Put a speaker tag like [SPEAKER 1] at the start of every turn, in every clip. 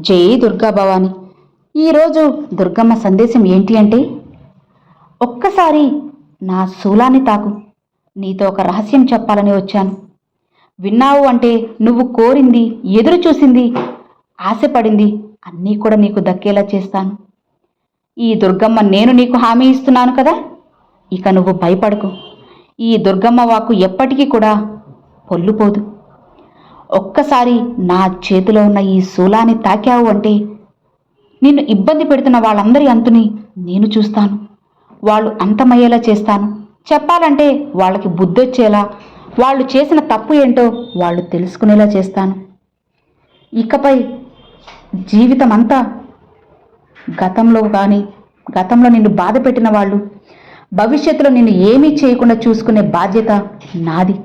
[SPEAKER 1] జై దుర్గా భవాని. ఈరోజు దుర్గమ్మ సందేశం ఏంటి అంటే, ఒక్కసారి నా శూలాన్ని తాకు, నీతో ఒక రహస్యం చెప్పాలని వచ్చాను. విన్నావు అంటే నువ్వు కోరింది, ఎదురు చూసింది, ఆశపడింది అన్నీ కూడా నీకు దక్కేలా చేస్తాను. ఈ దుర్గమ్మ నేను నీకు హామీ ఇస్తున్నాను కదా, ఇక నువ్వు భయపడకు. ఈ దుర్గమ్మ వాక్కు ఎప్పటికీ కూడా పొల్లుపోదు. ఒక్కసారి నా చేతిలో ఉన్న ఈ శూలాన్ని తాకావు అంటే నిన్ను ఇబ్బంది పెడుతున్న వాళ్ళందరి అంతుని నేను చూస్తాను. వాళ్ళు అంతమయ్యేలా చేస్తాను. చెప్పాలంటే వాళ్ళకి బుద్ధొచ్చేలా, వాళ్ళు చేసిన తప్పు ఏంటో వాళ్ళు తెలుసుకునేలా చేస్తాను. ఇకపై జీవితం అంతా గతంలో నిన్ను బాధ పెట్టిన వాళ్ళు భవిష్యత్తులో నిన్ను ఏమీ చేయకుండా చూసుకునే బాధ్యత నాది.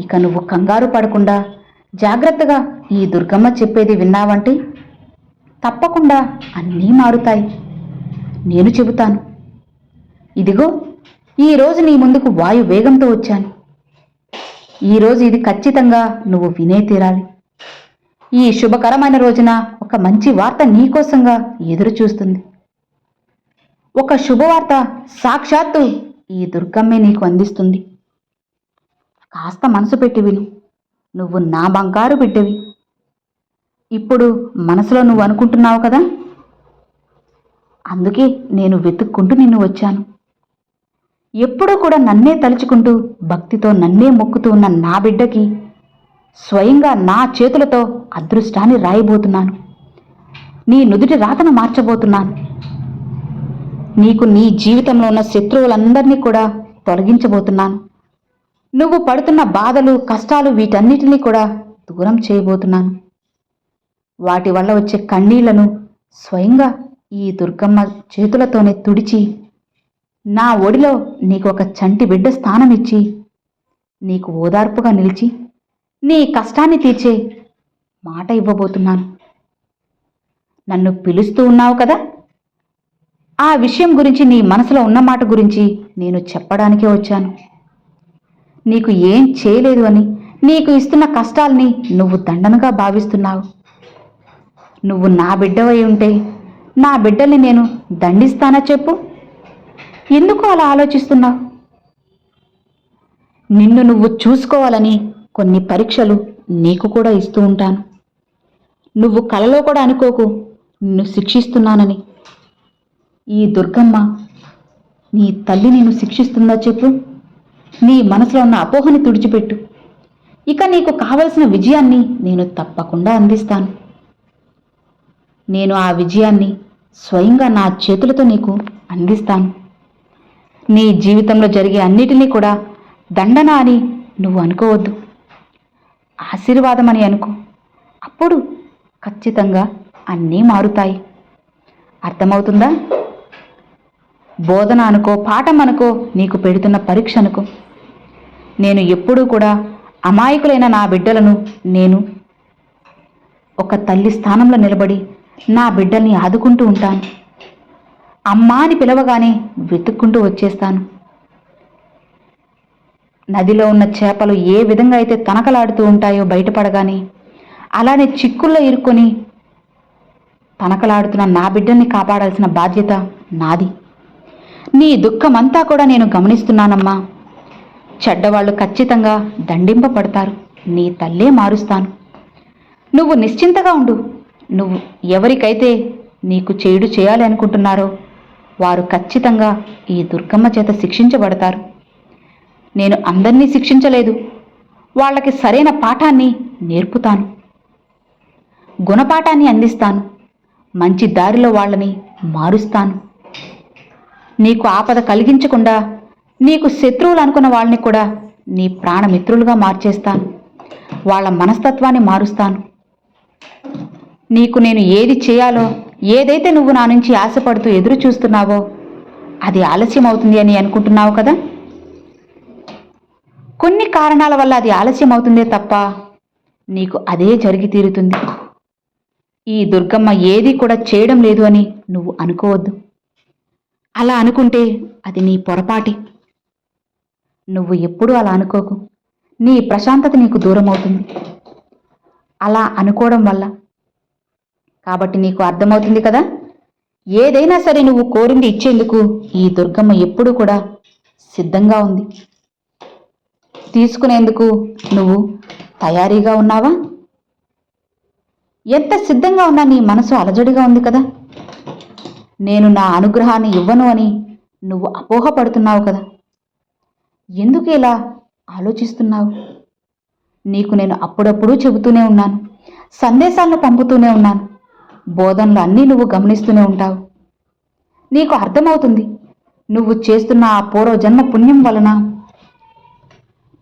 [SPEAKER 1] ఇక నువ్వు కంగారు పడకుండా జాగ్రత్తగా ఈ దుర్గమ్మ చెప్పేది విన్నావంటే తప్పకుండా అన్నీ మారుతాయి. నేను చెబుతాను. ఇదిగో ఈరోజు నీ ముందుకు వాయు వేగంతో వచ్చాను. ఈరోజు ఇది ఖచ్చితంగా నువ్వు వినే తీరాలి. ఈ శుభకరమైన రోజున ఒక మంచి వార్త నీకోసంగా ఎదురు చూస్తుంది. ఒక శుభవార్త సాక్షాత్తు ఈ దుర్గమ్మే నీకు అందిస్తుంది. కాస్త మనసు పెట్టి విను. నువ్వు నా బంగారు బిడ్డవి. ఇప్పుడు మనసులో నువ్వు అనుకుంటున్నావు కదా, అందుకే నేను వెతుక్కుంటూ నిన్ను వచ్చాను. ఎప్పుడూ కూడా నన్నే తలుచుకుంటూ భక్తితో నన్నే మొక్కుతూ ఉన్న నా బిడ్డకి స్వయంగా నా చేతులతో అదృష్టాన్ని రాయబోతున్నాను. నీ నుదుటి రాతను మార్చబోతున్నాను. నీకు నీ జీవితంలో ఉన్న శత్రువులందరినీ కూడా తొలగించబోతున్నాను. నువ్వు పడుతున్న బాధలు, కష్టాలు వీటన్నిటినీ కూడా దూరం చేయబోతున్నాను. వాటి వల్ల వచ్చే కన్నీళ్లను స్వయంగా ఈ దుర్గమ్మ చేతులతోనే తుడిచి నా ఒడిలో నీకు ఒక చంటి బిడ్డ స్థానం ఇచ్చి నీకు ఓదార్పుగా నిలిచి నీ కష్టాన్ని తీర్చే మాట ఇవ్వబోతున్నాను. నన్ను పిలుస్తూ ఉన్నావు కదా, ఆ విషయం గురించి, నీ మనసులో ఉన్న మాట గురించి నేను చెప్పడానికే వచ్చాను. నీకు ఏం చేయలేదు అని, నీకు ఇస్తున్న కష్టాల్ని నువ్వు దండనగా భావిస్తున్నావు. నువ్వు నా బిడ్డవై ఉంటే నా బిడ్డల్ని నేను దండిస్తానా చెప్పు? ఎందుకు అలా ఆలోచిస్తున్నావు? నిన్ను నువ్వు చూసుకోవాలని కొన్ని పరీక్షలు నీకు కూడా ఇస్తూ ఉంటాను. నువ్వు కలలో కూడా అనుకోకు నిన్ను శిక్షిస్తున్నానని. ఈ దుర్గమ్మ నీ తల్లి నిన్ను శిక్షిస్తుందా చెప్పు? నీ మనసులో ఉన్న అపోహని తుడిచిపెట్టు. ఇక నీకు కావలసిన విజయాన్ని నేను తప్పకుండా అందిస్తాను. నేను ఆ విజయాన్ని స్వయంగా నా చేతులతో నీకు అందిస్తాను. నీ జీవితంలో జరిగే అన్నిటినీ కూడా దండన అని నువ్వు అనుకోవద్దు, ఆశీర్వాదం అని అనుకో. అప్పుడు ఖచ్చితంగా అన్నీ మారుతాయి. అర్థమవుతుందా? బోధన అనుకో, పాఠం అనుకో, నీకు పెడుతున్న పరీక్ష అనుకో. నేను ఎప్పుడూ కూడా అమాయకులైన నా బిడ్డలను నేను ఒక తల్లి స్థానంలో నిలబడి నా బిడ్డల్ని ఆదుకుంటూ ఉంటాను. అమ్మా అని పిలవగానే వెతుక్కుంటూ వచ్చేస్తాను. నదిలో ఉన్న చేపలు ఏ విధంగా అయితే తనకలాడుతూ ఉంటాయో బయటపడగానే, అలానే చిక్కుల్లో ఇరుక్కొని తనకలాడుతున్న నా బిడ్డల్ని కాపాడాల్సిన బాధ్యత నాది. నీ దుఃఖమంతా కూడా నేను గమనిస్తున్నానమ్మా. చెడ్డవాళ్ళు ఖచ్చితంగా దండింపబడతారు. నీ తల్లే మారుస్తాను. నువ్వు నిశ్చింతగా ఉండు. నువ్వు ఎవరికైతే నీకు చేడు చేయాలి అనుకుంటున్నారో వారు ఖచ్చితంగా ఈ దుర్గమ్మ చేత శిక్షించబడతారు. నేను అందరినీ శిక్షించలేదు, వాళ్ళకి సరైన పాఠాన్ని నేర్పుతాను, గుణపాఠాన్ని అందిస్తాను, మంచి దారిలో వాళ్ళని మారుస్తాను. నీకు ఆపద కలిగించకుండా నీకు శత్రువులు అనుకున్న వాళ్ళని కూడా నీ ప్రాణమిత్రులుగా మార్చేస్తాను. వాళ్ళ మనస్తత్వాన్ని మారుస్తాను. నీకు నేను ఏది చేయాలో, ఏదైతే నువ్వు నా నుంచి ఆశపడుతూ ఎదురు చూస్తున్నావో అది ఆలస్యం అవుతుంది అని అనుకుంటున్నావు కదా, కొన్ని కారణాల వల్ల అది ఆలస్యం అవుతుందే తప్ప నీకు అదే జరిగి తీరుతుంది. ఈ దుర్గమ్మ ఏది కూడా చేయడం లేదు అని నువ్వు అనుకోవద్దు. అలా అనుకుంటే అది నీ పొరపాటి. నువ్వు ఎప్పుడూ అలా అనుకోకు. నీ ప్రశాంతత నీకు దూరం అవుతుంది. అలా అనుకోవడం వల్ల కాబట్టి నీకు అర్థమవుతుంది కదా, ఏదైనా సరే నువ్వు కోరింది ఇచ్చేందుకు ఈ దుర్గమ్మ ఎప్పుడూ కూడా సిద్ధంగా ఉంది. తీసుకునేందుకు నువ్వు తయారీగా ఉన్నావా? ఎంత సిద్ధంగా ఉన్నా నీ మనసు అలజడిగా ఉంది కదా. నేను నా అనుగ్రహాన్ని ఇవ్వను అని నువ్వు అపోహపడుతున్నావు కదా. ఎందుకు ఇలా ఆలోచిస్తున్నావు? నీకు నేను అప్పుడప్పుడు చెబుతూనే ఉన్నాను, సందేశాలను పంపుతూనే ఉన్నాను, బోధనలు అన్నీ నువ్వు గమనిస్తూనే ఉంటావు. నీకు అర్థమవుతుంది, నువ్వు చేస్తున్న ఆ పూర్వజన్మ పుణ్యం వలన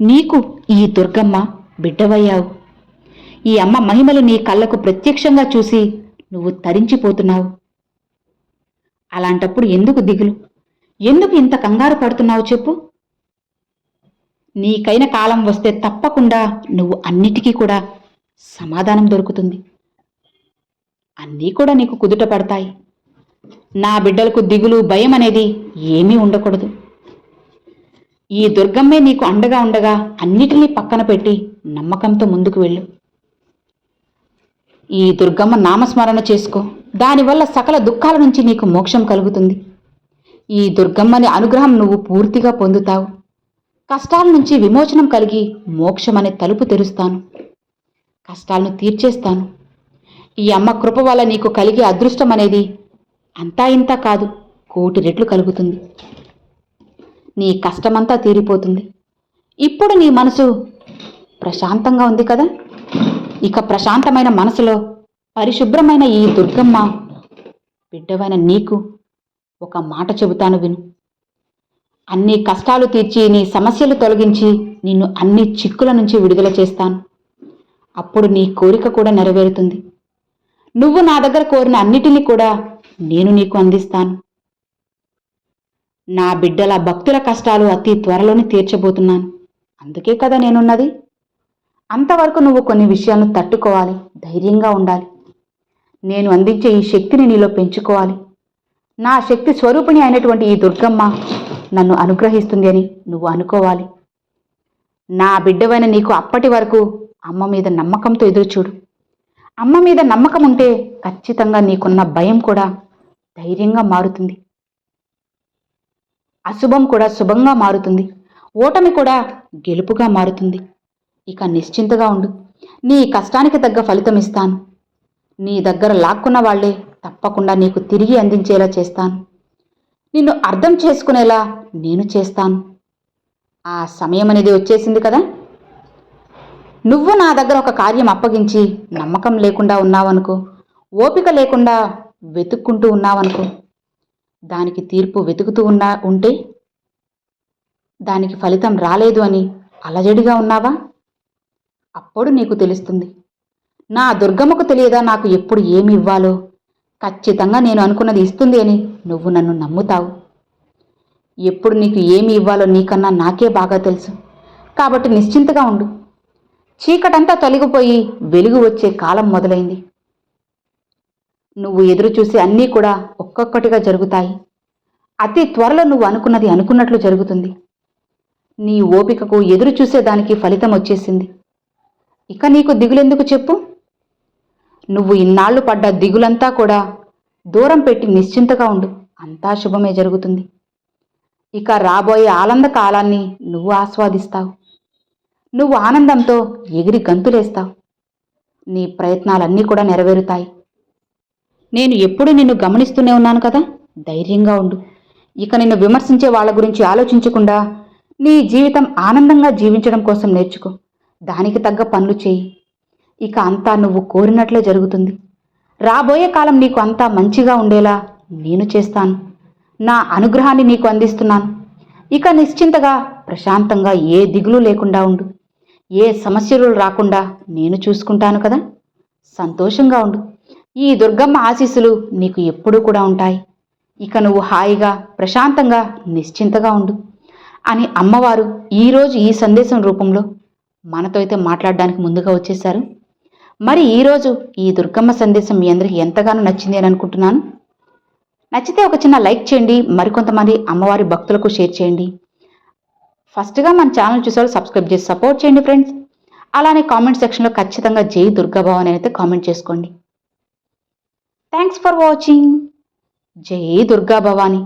[SPEAKER 1] నీకు ఈ దుర్గమ్మ బిడ్డవయ్యావు. ఈ అమ్మ మహిమలు నీ కళ్ళకు ప్రత్యక్షంగా చూసి నువ్వు తరించిపోతున్నావు. అలాంటప్పుడు ఎందుకు దిగులు, ఎందుకు ఇంత కంగారు పడుతున్నావు చెప్పు? నీకైన కాలం వస్తే తప్పకుండా నువ్వు అన్నిటికీ కూడా సమాధానం దొరుకుతుంది. అన్నీ కూడా నీకు కుదుట పడతాయి. నా బిడ్డలకు దిగులు, భయం అనేది ఏమీ ఉండకూడదు. ఈ దుర్గమ్మే నీకు అండగా ఉండగా అన్నిటినీ పక్కన పెట్టి నమ్మకంతో ముందుకు వెళ్ళు. ఈ దుర్గమ్మ నామస్మరణ చేసుకో. దానివల్ల సకల దుఃఖాల నుంచి నీకు మోక్షం కలుగుతుంది. ఈ దుర్గమ్మని అనుగ్రహం నువ్వు పూర్తిగా పొందుతావు. కష్టాల నుంచి విమోచనం కలిగి మోక్షం అనే తలుపు తెరుస్తాను. కష్టాలను తీర్చేస్తాను. ఈ అమ్మ కృప వల్ల నీకు కలిగే అదృష్టం అనేది అంతా ఇంతా కాదు, 1,000,000 రెట్లు కలుగుతుంది. నీ కష్టమంతా తీరిపోతుంది. ఇప్పుడు నీ మనసు ప్రశాంతంగా ఉంది కదా. ఇక ప్రశాంతమైన మనసులో పరిశుభ్రమైన ఈ దుర్గమ్మ బిడ్డవైన నీకు ఒక మాట చెబుతాను విను. అన్ని కష్టాలు తీర్చి నీ సమస్యలు తొలగించి నిన్ను అన్ని చిక్కుల నుంచి విడుదల చేస్తాను. అప్పుడు నీ కోరిక కూడా నెరవేరుతుంది. నువ్వు నా దగ్గర కోరిన అన్నిటినీ కూడా నేను నీకు అందిస్తాను. నా బిడ్డల భక్తుల కష్టాలు అతి త్వరలోనే తీర్చబోతున్నాను. అందుకే కదా నేనున్నది. అంతవరకు నువ్వు కొన్ని విషయాలను తట్టుకోవాలి, ధైర్యంగా ఉండాలి. నేను అందించే ఈ శక్తిని నీలో పెంచుకోవాలి. నా శక్తి స్వరూపిణి అయినటువంటి ఈ దుర్గమ్మ నన్ను అనుగ్రహిస్తుంది అని నువ్వు అనుకోవాలి. నా బిడ్డవైన నీకు అప్పటి వరకు అమ్మ మీద నమ్మకంతో ఎదురుచూడు. అమ్మ మీద నమ్మకం ఉంటే ఖచ్చితంగా నీకున్న భయం కూడా ధైర్యంగా మారుతుంది. అశుభం కూడా శుభంగా మారుతుంది. ఓటమి కూడా గెలుపుగా మారుతుంది. ఇక నిశ్చింతగా ఉండు. నీ కష్టానికి తగ్గ ఫలితం ఇస్తాను. నీ దగ్గర లాక్కున్న వాళ్లే తప్పకుండా నీకు తిరిగి అందించేలా చేస్తాను. నిన్ను అర్థం చేసుకునేలా నేను చేస్తాను. ఆ సమయం అనేది వచ్చేసింది కదా. నువ్వు నా దగ్గర ఒక కార్యం అప్పగించి నమ్మకం లేకుండా ఉన్నావనుకో, ఓపిక లేకుండా వెతుక్కుంటూ ఉన్నావనుకో, దానికి తీర్పు వెతుకుతూ ఉంటే దానికి ఫలితం రాలేదు అని అలజడిగా ఉన్నావా? అప్పుడు నీకు తెలుస్తుంది, నా దుర్గమ్మకు తెలియదా నాకు ఎప్పుడు ఏమి ఇవ్వాలో? ఖచ్చితంగా నేను అనుకున్నది ఇస్తుంది అని నువ్వు నన్ను నమ్ముతావు. ఎప్పుడు నీకు ఏమి ఇవ్వాలో నీకన్నా నాకే బాగా తెలుసు. కాబట్టి నిశ్చింతగా ఉండు. చీకటంతా తొలగిపోయి వెలుగు వచ్చే కాలం మొదలైంది. నువ్వు ఎదురు చూసే అన్నీ కూడా ఒక్కొక్కటిగా జరుగుతాయి. అతి త్వరలో నువ్వు అనుకున్నది అనుకున్నట్లు జరుగుతుంది. నీ ఓపికకు ఎదురు చూసేదానికి ఫలితం వచ్చేసింది. ఇక నీకు దిగులెందుకు చెప్పు? నువ్వు ఇన్నాళ్లు పడ్డ దిగులంతా కూడా దూరం పెట్టి నిశ్చింతగా ఉండు. అంతా శుభమే జరుగుతుంది. ఇక రాబోయే ఆనంద కాలాన్ని నువ్వు ఆస్వాదిస్తావు. నువ్వు ఆనందంతో ఎగిరి గంతులేస్తావు. నీ ప్రయత్నాలన్నీ కూడా నెరవేరుతాయి. నేను ఎప్పుడూ నిన్ను గమనిస్తూనే ఉన్నాను కదా. ధైర్యంగా ఉండు. ఇక నిన్ను విమర్శించే వాళ్ళ గురించి ఆలోచించకుండా నీ జీవితం ఆనందంగా జీవించడం కోసం నేర్చుకో. దానికి తగ్గ పనులు చేయి. ఇక అంతా నువ్వు కోరినట్లే జరుగుతుంది. రాబోయే కాలం నీకు అంతా మంచిగా ఉండేలా నేను చేస్తాను. నా అనుగ్రహాన్ని నీకు అందిస్తున్నాను. ఇక నిశ్చింతగా ప్రశాంతంగా ఏ దిగులు లేకుండా ఉండు. ఏ సమస్యలు రాకుండా నేను చూసుకుంటాను కదా. సంతోషంగా ఉండు. ఈ దుర్గమ్మ ఆశీస్సులు నీకు ఎప్పుడూ కూడా ఉంటాయి. ఇక నువ్వు హాయిగా ప్రశాంతంగా నిశ్చింతగా ఉండు అని అమ్మవారు ఈరోజు ఈ సందేశం రూపంలో మనతో అయితే మాట్లాడడానికి ముందుగా వచ్చేశారు. మరి ఈరోజు ఈ దుర్గమ్మ సందేశం మీ అందరికీ ఎంతగానో నచ్చింది అని అనుకుంటున్నాను. నచ్చితే ఒక చిన్న లైక్ చేయండి. మరికొంతమంది అమ్మవారి భక్తులకు షేర్ చేయండి. ఫస్ట్గా మన ఛానల్ చూసేవాళ్ళు సబ్స్క్రైబ్ చేసి సపోర్ట్ చేయండి ఫ్రెండ్స్. అలానే కామెంట్ సెక్షన్లో ఖచ్చితంగా జై దుర్గాభవాని అయితే కామెంట్ చేసుకోండి. Thanks for watching. జై దుర్గా భవాని.